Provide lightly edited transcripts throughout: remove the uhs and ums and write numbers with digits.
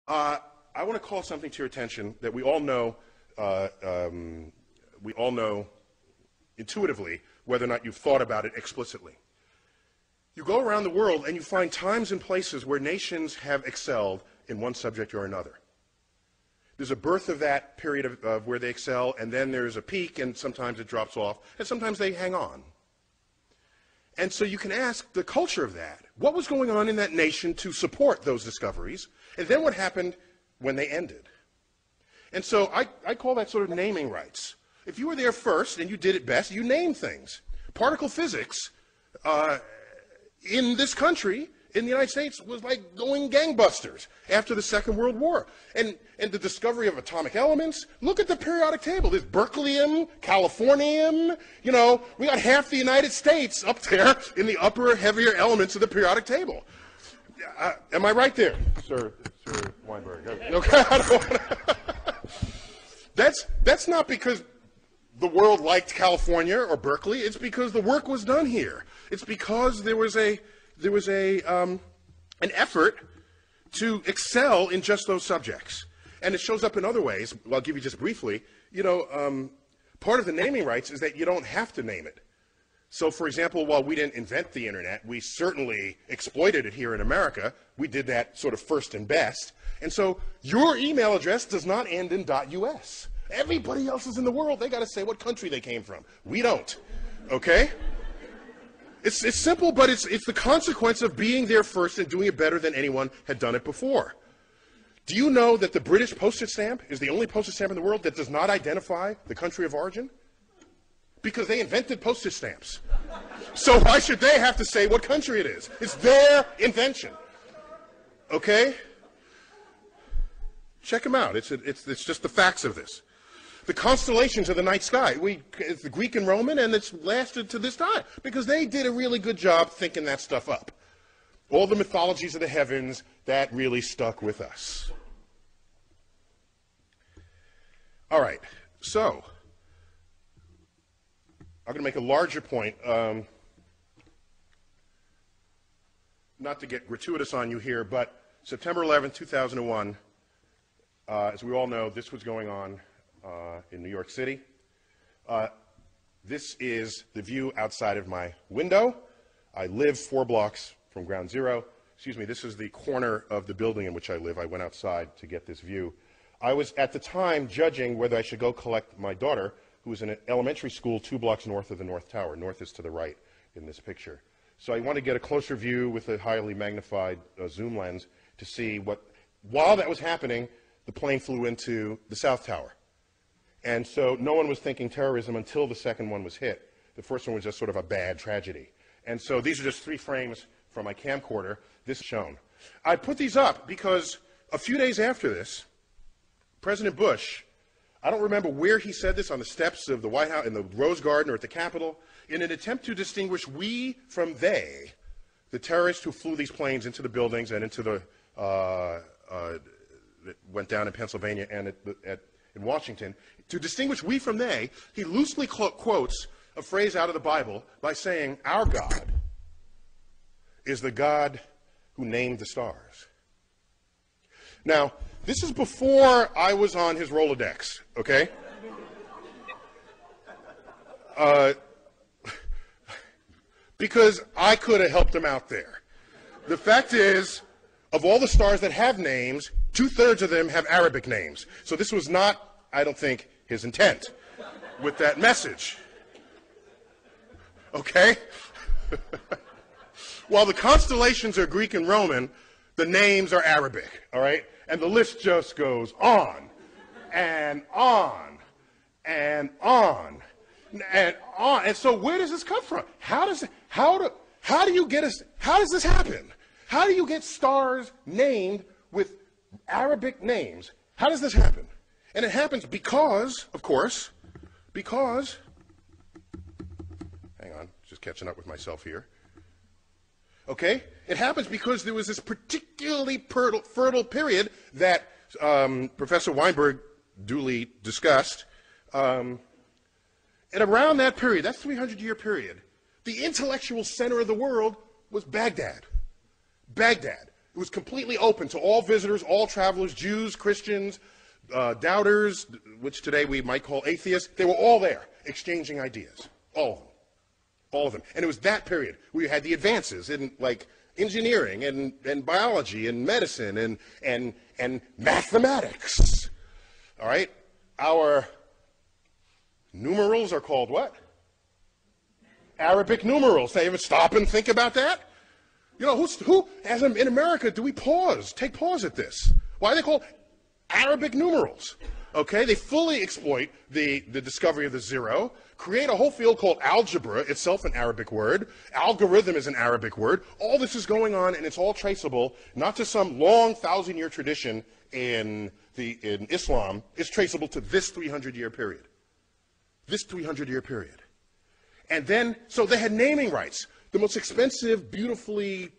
I want to call something to your attention that we all know intuitively, whether or not you've thought about it explicitly. You go around the world and you find times and places where nations have excelled in one subject or another. There's a birth of that period of where they excel, and then there's a peak, and sometimes it drops off, and sometimes they hang on. And so you can ask the culture of that. What was going on in that nation to support those discoveries? And then what happened when they ended? And so I call that sort of naming rights. If you were there first and you did it best, you name things. Particle physics in this country, in the United States, was like going gangbusters after the Second World War. And the discovery of atomic elements, look at the periodic table. There's berkelium, californium, you know, we got half the United States up there in the upper, heavier elements of the periodic table. Am I right there, Sir Weinberg? Okay, I don't wanna That's not because the world liked California or Berkeley. It's because the work was done here. It's because there was an effort to excel in just those subjects. And it shows up in other ways. Well, I'll give you just briefly. You know, part of the naming rights is that you don't have to name it. So, for example, while we didn't invent the internet, we certainly exploited it here in America. We did that sort of first and best. And so your email address does not end in .us. Everybody else is in the world. They got to say what country they came from. We don't. Okay? It's simple, but it's the consequence of being there first and doing it better than anyone had done it before. Do you know that the British postage stamp is the only postage stamp in the world that does not identify the country of origin? Because they invented postage stamps. So why should they have to say what country it is? It's their invention. Okay? Check them out. It's just the facts of this. The constellations of the night sky, it's the Greek and Roman, and it's lasted to this time because they did a really good job thinking that stuff up. All the mythologies of the heavens, that really stuck with us. All right, so I'm going to make a larger point, not to get gratuitous on you here, but September 11, 2001, as we all know, this was going on in New York City. This is the view outside of my window. I live 4 blocks from ground zero. Excuse me, this is the corner of the building in which I live. I went outside to get this view. I was at the time judging whether I should go collect my daughter, who was in an elementary school 2 blocks north of the North Tower. North is to the right in this picture. So I want to get a closer view with a highly magnified zoom lens to see what, while that was happening, the plane flew into the South Tower. And so no one was thinking terrorism until the second one was hit. The first one was just sort of a bad tragedy. And so these are just 3 frames from my camcorder. This is shown. I put these up because a few days after this, President Bush, I don't remember where he said this, on the steps of the White House, in the Rose Garden or at the Capitol, in an attempt to distinguish we from they, the terrorists who flew these planes into the buildings and into the, that went down in Pennsylvania and in Washington, to distinguish we from they, he loosely quotes a phrase out of the Bible by saying, our God is the God who named the stars. Now, this is before I was on his Rolodex, okay? Because I could have helped him out there. The fact is, of all the stars that have names, 2/3 of them have Arabic names. So this was not, I don't think, his intent with that message. Okay? While the constellations are Greek and Roman, the names are Arabic, all right? And the list just goes on and on and on and on. And so where does this come from? How does this happen? How do you get stars named with Arabic names? How does this happen? And it happens because, of course, hang on, just catching up with myself here. Okay? It happens because there was this particularly fertile period that Professor Weinberg duly discussed. And around that period, that 300-year period, the intellectual center of the world was Baghdad. Baghdad. It was completely open to all visitors, all travelers, Jews, Christians, doubters, which today we might call atheists. They were all there exchanging ideas, all of them. All of them. And it was that period where you had the advances in, like, engineering and biology and medicine and mathematics. All right? Our numerals are called what? Arabic numerals. They ever stop and think about that? You know, who as in America, do we take pause at this? Why are they called Arabic numerals? Okay, they fully exploit the discovery of the zero, create a whole field called algebra, itself an Arabic word. Algorithm is an Arabic word. All this is going on, and it's all traceable, not to some long 1,000-year tradition in Islam. It's traceable to this 300-year period. This 300-year period. And then, so they had naming rights. The most expensive, beautifully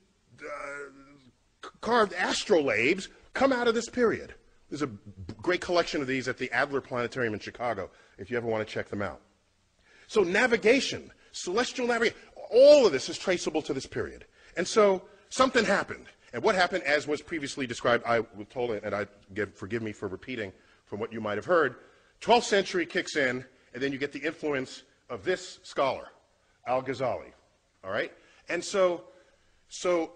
carved astrolabes come out of this period. There's a great collection of these at the Adler Planetarium in Chicago, if you ever want to check them out. So navigation, celestial navigation, all of this is traceable to this period. And so something happened. And what happened, as was previously described, I was told, and forgive me for repeating from what you might have heard, 12th century kicks in, and then you get the influence of this scholar, Al-Ghazali. All right? And so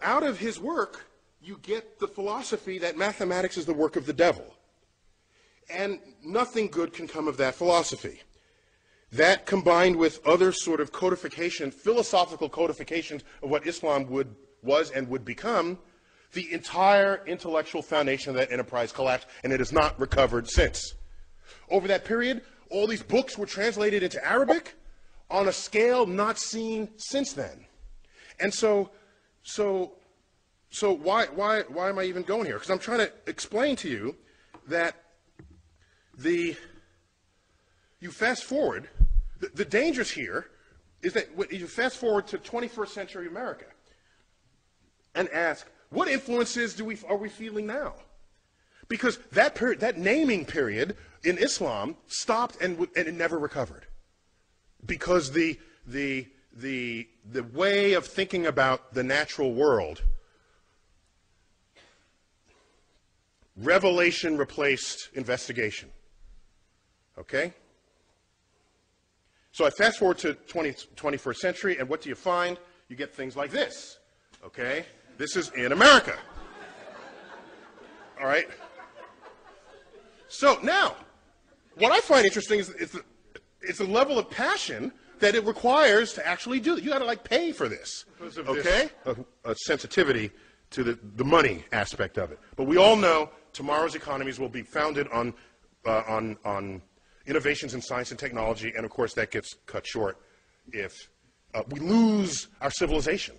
out of his work, you get the philosophy that mathematics is the work of the devil. And nothing good can come of that philosophy. That, combined with other sort of codification, philosophical codifications of what Islam was and would become, the entire intellectual foundation of that enterprise collapsed, and it has not recovered since. Over that period, all these books were translated into Arabic on a scale not seen since then. And so why am I even going here? Because I'm trying to explain to you that you fast forward, the dangers here is that you fast forward to 21st century America and ask, what influences are we feeling now? Because that period, that naming period in Islam stopped and it never recovered. Because the way of thinking about the natural world, revelation replaced investigation. Okay? So I fast forward to 21st century, and what do you find? You get things like this. Okay? This is in America. All right? So now, what I find interesting is it's a level of passion that it requires to actually do it. You got to, like, pay for this. Okay? A sensitivity to the money aspect of it. But we all know tomorrow's economies will be founded on innovations in science and technology, and of course that gets cut short if we lose our civilization,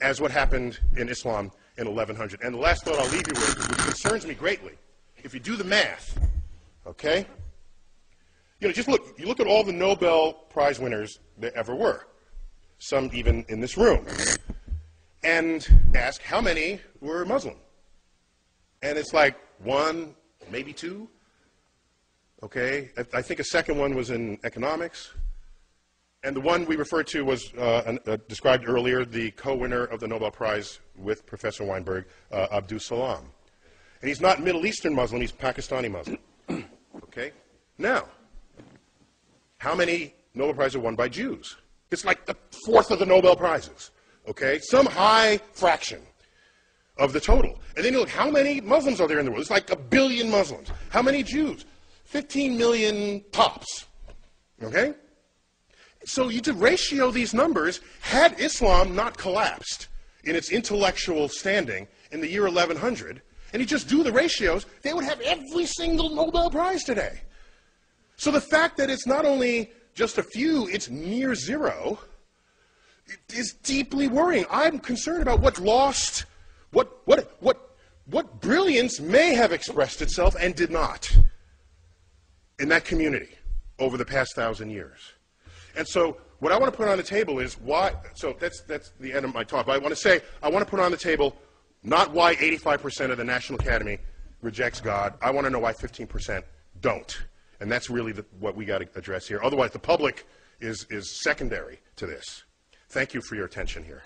as what happened in Islam in 1100. And the last thought I'll leave you with, which concerns me greatly, if you do the math, okay? You know, you look at all the Nobel Prize winners there ever were, some even in this room, and ask how many were Muslim. And it's like one, maybe two. Okay, I think a second one was in economics. And the one we referred to was described earlier, the co-winner of the Nobel Prize with Professor Weinberg, Abdus Salam. And he's not Middle Eastern Muslim, he's Pakistani Muslim. Okay? Now, how many Nobel Prizes are won by Jews? It's like a fourth of the Nobel Prizes. Okay? Some high fraction of the total. And then you look, how many Muslims are there in the world? It's like 1 billion Muslims. How many Jews? 15 million tops. Okay? So you to ratio these numbers, had Islam not collapsed in its intellectual standing in the year 1100, and you just do the ratios, they would have every single Nobel Prize today. So the fact that it's not only just a few, it's near zero, is deeply worrying. I'm concerned about what lost, what brilliance may have expressed itself and did not in that community over the past 1,000 years. And so what I want to put on the table is why, so that's the end of my talk, but I want to say, I want to put on the table not why 85% of the National Academy rejects God. I want to know why 15% don't. And that's really what we got to address here. Otherwise, the public is secondary to this. Thank you for your attention here.